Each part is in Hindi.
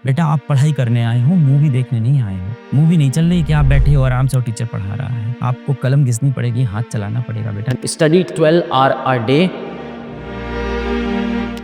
बेटा आप पढ़ाई करने आए हो, मूवी देखने नहीं आए हो। मूवी नहीं चल रही कि आप बैठे हो आराम से और टीचर पढ़ा रहा है। आपको कलम घिसनी पड़ेगी, हाथ चलाना पड़ेगा बेटा। Study 12 hour a day.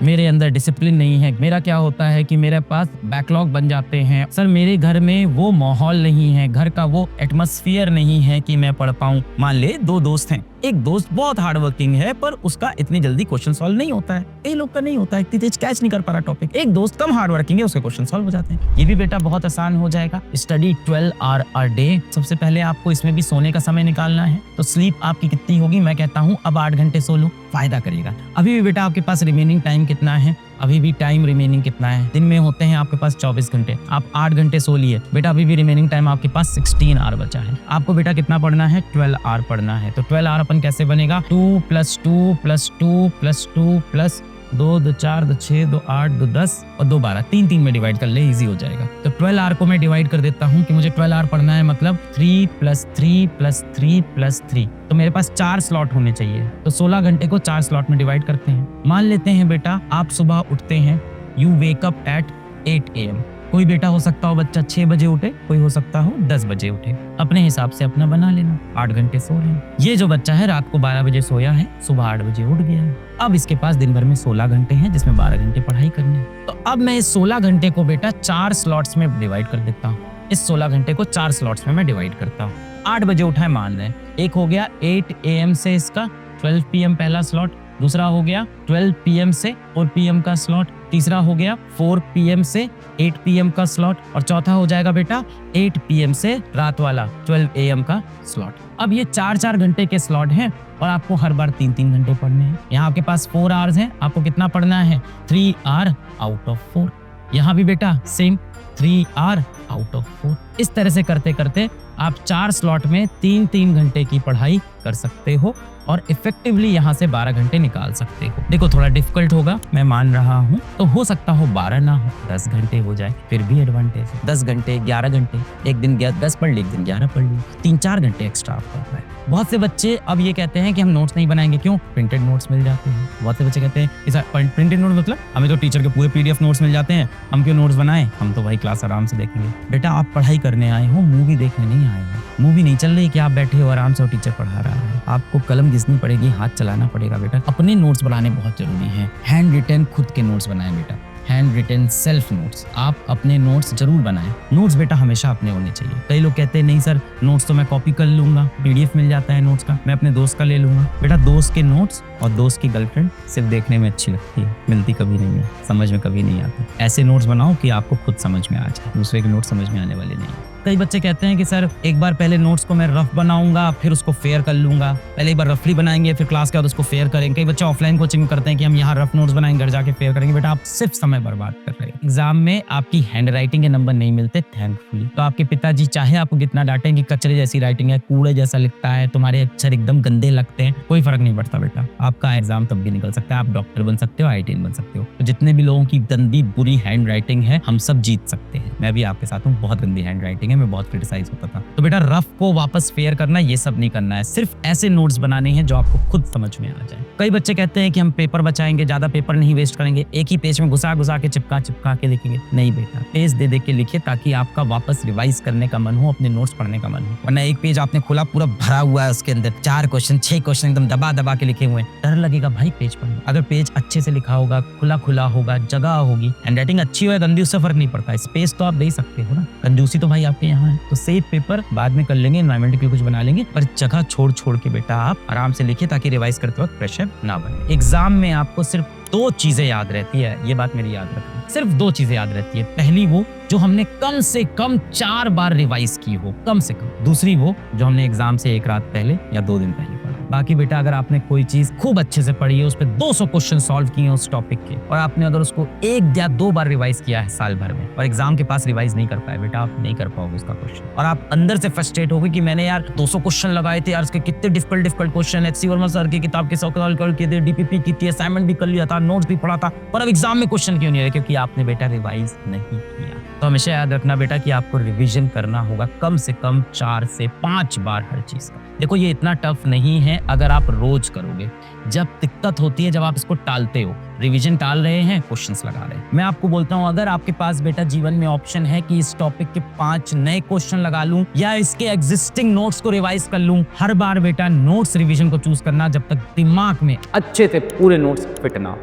मेरे अंदर डिसिप्लिन नहीं है। मेरा क्या होता है कि मेरे पास बैकलॉग बन जाते हैं। सर मेरे घर में वो माहौल नहीं है, घर का वो एटमॉस्फेयर नहीं है कि मैं पढ़ पाऊं। मान ले दो दोस्त हैं, एक दोस्त बहुत हार्ड वर्किंग है पर उसका इतनी जल्दी क्वेश्चन सॉल्व नहीं होता है। कई लोग का नहीं होता है, इतनी तेज कैच नहीं कर पा रहा टॉपिक। एक दोस्त कम हार्ड वर्किंग है, उसके क्वेश्चन सॉल्व हो जाते हैं। ये भी बेटा बहुत आसान हो जाएगा। Study 12 hour a day. सबसे पहले आपको इसमें भी सोने का समय निकालना है। तो स्लीप आपकी कितनी होगी? मैं कहता हूँ अब 8 घंटे सो लो, फायदा करेगा। अभी भी बेटा आपके पास रिमेनिंग टाइम कितना है? अभी भी टाइम रिमेनिंग कितना है? दिन में होते हैं आपके पास 24 घंटे, आप 8 घंटे सो लिए बेटा, अभी भी रिमेनिंग टाइम आपके पास 16 आवर बचा है। आपको बेटा कितना पढ़ना है? 12 आवर पढ़ना है। तो 12 आवर अपन कैसे बनेगा? 2 + 2 + 2 + 2 + 2 2 4 2 6 2 8 2 10 और 2 12, 3 में डिवाइड कर ले, इजी हो जाएगा। तो 12 आवर को मैं डिवाइड कर देता हूँ कि मुझे 12 आवर पढ़ना है, मतलब 3 + 3 + 3 + 3। तो मेरे पास 4 स्लॉट होने चाहिए। तो 16 घंटे को 4 स्लॉट में डिवाइड करते हैं। मान लेते हैं बेटा आप सुबह उठते हैं, you wake up at 8 AM। कोई बेटा हो सकता हो बच्चा 6 बजे उठे, कोई हो सकता हो 10 बजे उठे, अपने हिसाब से अपना बना लेना। 8 घंटे सो रहे हैं। ये जो बच्चा है रात को 12 बजे सोया है, सुबह 8 बजे उठ गया है। अब इसके पास दिन भर में 16 घंटे हैं, जिसमें 12 घंटे पढ़ाई करनी है। तो अब मैं इस 16 घंटे को बेटा 4 स्लॉट्स में डिवाइड कर देता हूँ। इस 16 घंटे को 4 स्लॉट्स में मैं डिवाइड करता हूँ। 8 बजे उठा है मान रहे हैं, एक हो गया 8 AM से इसका 12 PM पहला स्लॉट, दूसरा हो गया 12 PM से 4 PM का स्लॉट, तीसरा हो गया 4 PM से 8 PM का स्लॉट और चौथा हो जाएगा बेटा 8 PM से रात वाला 12 AM का स्लॉट। अब ये 4 घंटे के स्लॉट हैं और आपको हर बार 3 घंटे पढ़ने हैं। यहाँ आपके पास 4 आवर्स हैं, आपको कितना पढ़ना है? 3 आवर आउट ऑफ 4। यहाँ भी बेटा सेम 3 आवर आउट ऑफ 4। इस तरह से करते करते आप 4 स्लॉट में 3 घंटे की पढ़ाई कर सकते हो और इफेक्टिवली यहाँ से 12 घंटे निकाल सकते हो। देखो थोड़ा डिफिकल्ट होगा, मैं मान रहा हूँ, तो हो सकता हो 12 ना हो, 10 घंटे हो जाए, फिर भी एडवांटेज है। 10 घंटे 11 घंटे, एक दिन 10 पढ़ ली, एक दिन 11 पढ़ ली, 3-4 घंटे एक्स्ट्रा आप पढ़ पाए। बहुत से बच्चे अब ये कहते हैं कि हम नोट्स नहीं बनाएंगे, क्यों? प्रिंटेड नोट्स मिल जाते हैं। बहुत से बच्चे कहते हैं प्रिंटेड नोट मतलब हमें तो टीचर के पूरे PDF नोट्स मिल जाते हैं, हम क्यों नोट्स बनाएं, हम तो भाई क्लास आराम से देखेंगे। बेटा आप पढ़ाई करने आए हो, मूवी देखने नहीं आए हो। मूवी नहीं चल रही कि आप बैठे हो आराम से और टीचर पढ़ा रहा है। आपको कलम घिसनी पड़ेगी, हाथ चलाना पड़ेगा बेटा। अपने नोट्स बनाने बहुत जरूरी है। हैंड रिटन खुद के नोट्स बनाएं बेटा, हैंड रिटन सेल्फ नोट्स। आप अपने नोट्स जरूर बनाएं। नोट्स बेटा हमेशा अपने होने चाहिए। कई लोग कहते हैं नहीं सर नोट्स तो मैं कॉपी कर लूंगा, PDF मिल जाता है नोट्स का, मैं अपने दोस्त का ले लूंगा। बेटा दोस्त के नोट्स और दोस्त की गर्लफ्रेंड सिर्फ देखने में अच्छी लगती है, मिलती कभी नहीं है, समझ में कभी नहीं आती। ऐसे नोट्स बनाओ कि आपको खुद समझ में आ जाए, दूसरे के नोट्स समझ में आने वाले नहीं। कई बच्चे कहते हैं कि सर एक बार पहले नोट्स को मैं रफ बनाऊंगा, फिर उसको फेयर कर लूंगा। पहले एक बार रफली बनाएंगे, फिर क्लास के बाद उसको फेयर करेंगे। कई बच्चे ऑफलाइन कोचिंग करते हैं कि हम यहाँ रफ नोट्स बनाएंगे, घर जाके फेयर करेंगे। बेटा आप सिर्फ समय बर्बाद कर रहे हैं। एग्जाम में आपकी हैंड राइटिंग के नंबर नहीं मिलते थैंकफुली। तो आपके पिताजी चाहे आपको कितना डांटें कि कचरे जैसी राइटिंग है, कूड़े जैसा लिखता है, तुम्हारे अक्षर एकदम गंदे लगते हैं, कोई फर्क नहीं पड़ता बेटा। आपका एग्जाम तब भी निकल सकता है, आप डॉक्टर बन सकते हो, IITN बन सकते हो। तो जितने भी लोगों की गंदी बुरी हैंड राइटिंग है, हम सब जीत सकते हैं। मैं भी आपके साथ हूँ, बहुत गंदी हैंड राइटिंग है, मैं बहुत क्रिटिसाइज होता था। तो बेटा रफ को वापस फेयर करना, ये सब नहीं करना है। सिर्फ ऐसे नोट्स बनाने हैं जो आपको खुद समझ में आ जाए। कई बच्चे कहते हैं कि हम पेपर बचाएंगे, ज्यादा पेपर नहीं वेस्ट करेंगे, एक ही पेज में घुसा के चिपका के लिखेंगे। नहीं बेटा, पेज दे के लिखिए ताकि आपका वापस रिवाइज करने का मन हो, अपने नोट्स पढ़ने का मन हो। वरना एक पेज आपने खोला, पूरा भरा हुआ है, उसके अंदर 4 क्वेश्चन 6 क्वेश्चन एकदम दबा के लिखे हुए हैं, डर लगेगा भाई पेज पढ़ने। अगर पेज अच्छे से लिखा होगा, खुला होगा, जगह होगी, हैंडराइटिंग अच्छी हो या गंदी, उससे फर्क नहीं पड़ता। स्पेस तो आप दे सकते हो ना, कंजूसी तो भाई आपके यहाँ है। तो सेफ पेपर बाद में कर लेंगे, एनवायरमेंट के लिए कुछ बना लेंगे, पर जगह छोड़ के बेटा आप आराम से लिखिए ताकि रिवाइज करते वक्त प्रेशर ना बने। एग्जाम में आपको सिर्फ 2 चीजें याद रहती है, ये बात मेरी याद रखना। सिर्फ 2 चीजें याद रहती है। पहली वो जो हमने कम से कम 4 बार रिवाइज की हो, कम से कम। दूसरी वो जो हमने एग्जाम से 1 रात पहले या 2 दिन पहले पढ़ा। बाकी बेटा अगर आपने कोई चीज खूब अच्छे से पढ़ी है, उस पर 200 क्वेश्चन सॉल्व किए हैं उस टॉपिक के, और आपने अगर उसको 1 या 2 बार रिवाइज किया है साल भर में, और एग्जाम के पास रिवाइज नहीं कर पाए, बेटा आप नहीं कर पाओगे उसका क्वेश्चन। और आप अंदर से फ्रस्ट्रेट होगे कि मैंने यार 200 क्वेश्चन लगाए थे यार, उसके कितने difficult question, HC Verma sir की किताब के सवाल करके थे, DPP की थी, असाइनमेंट भी कर लिया था, नोट्स भी पढ़ा था, पर अब एग्जाम में क्वेश्चन क्यों नहीं आए? क्योंकि आपने बेटा रिवाइज नहीं किया। तो हमेशा याद रखना बेटा कि आपको रिवीजन करना होगा कम से कम 4 से 5 बार हर चीज का। देखो ये इतना टफ नहीं है अगर आप रोज करोगे। जब दिक्कत होती है जब आप इसको टालते हो, रिवीजन टाल रहे हैं, क्वेश्चंस लगा रहे हैं। मैं आपको बोलता हूँ अगर आपके पास बेटा जीवन में ऑप्शन है कि इस टॉपिक के 5 नए क्वेश्चन लगा लूं या इसके एग्जिस्टिंग नोट्स को रिवाइज कर लूं, हर बार बेटा नोट्स रिवीजन को चूज करना जब तक दिमाग में अच्छे से पूरे नोट्स फिट ना हो।